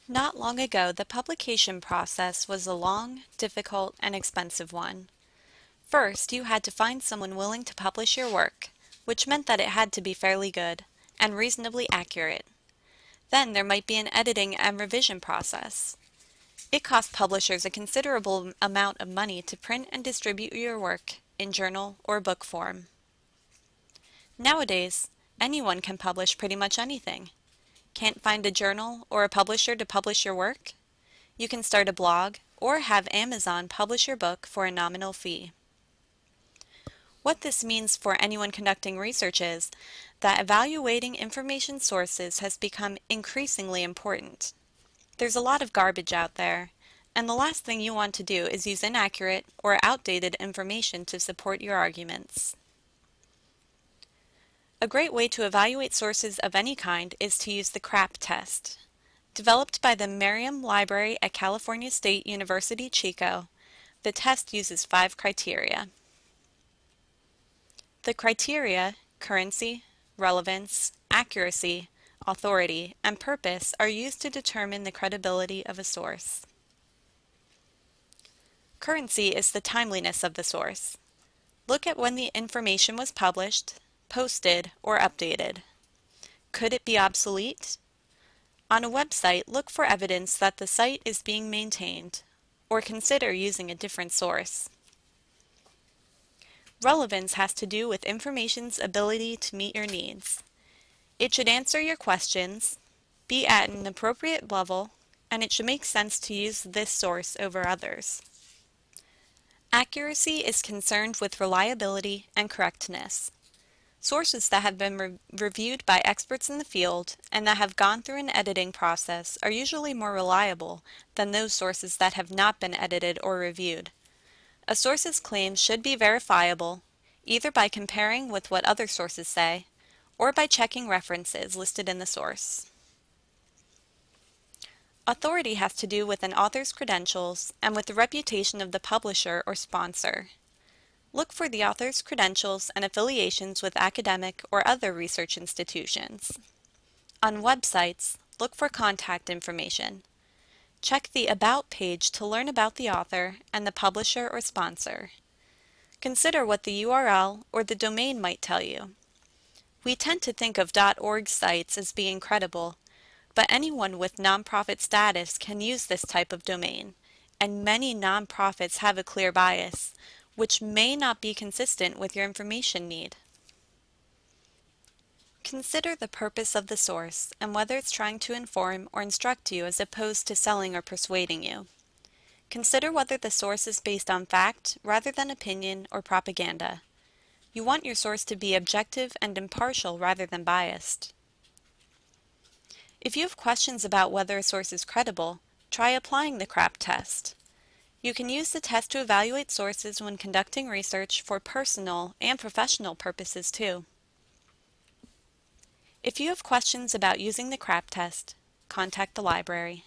Not long ago, the publication process was a long, difficult, and expensive one. First, you had to find someone willing to publish your work, which meant that it had to be fairly good and reasonably accurate. Then there might be an editing and revision process. It cost publishers a considerable amount of money to print and distribute your work in journal or book form. Nowadays, anyone can publish pretty much anything. Can't find a journal or a publisher to publish your work? You can start a blog or have Amazon publish your book for a nominal fee. What this means for anyone conducting research is that evaluating information sources has become increasingly important. There's a lot of garbage out there, and the last thing you want to do is use inaccurate or outdated information to support your arguments. A great way to evaluate sources of any kind is to use the CRAAP test. Developed by the Merriam Library at California State University, Chico, the test uses 5 criteria. The criteria, currency, relevance, accuracy, authority, and purpose are used to determine the credibility of a source. Currency is the timeliness of the source. Look at when the information was published, posted, or updated. Could it be obsolete? On a website, look for evidence that the site is being maintained, or consider using a different source. Relevance has to do with information's ability to meet your needs. It should answer your questions, be at an appropriate level, and it should make sense to use this source over others. Accuracy is concerned with reliability and correctness. Sources that have been reviewed by experts in the field and that have gone through an editing process are usually more reliable than those sources that have not been edited or reviewed. A source's claims should be verifiable, either by comparing with what other sources say, or by checking references listed in the source. Authority has to do with an author's credentials and with the reputation of the publisher or sponsor. Look for the author's credentials and affiliations with academic or other research institutions. On websites, look for contact information. Check the About page to learn about the author and the publisher or sponsor. Consider what the URL or the domain might tell you. We tend to think of .org sites as being credible, but anyone with nonprofit status can use this type of domain, and many nonprofits have a clear bias, which may not be consistent with your information need. Consider the purpose of the source and whether it's trying to inform or instruct you as opposed to selling or persuading you. Consider whether the source is based on fact rather than opinion or propaganda. You want your source to be objective and impartial rather than biased. If you have questions about whether a source is credible, try applying the CRAAP test. You can use the test to evaluate sources when conducting research for personal and professional purposes too. If you have questions about using the CRAAP test, contact the library.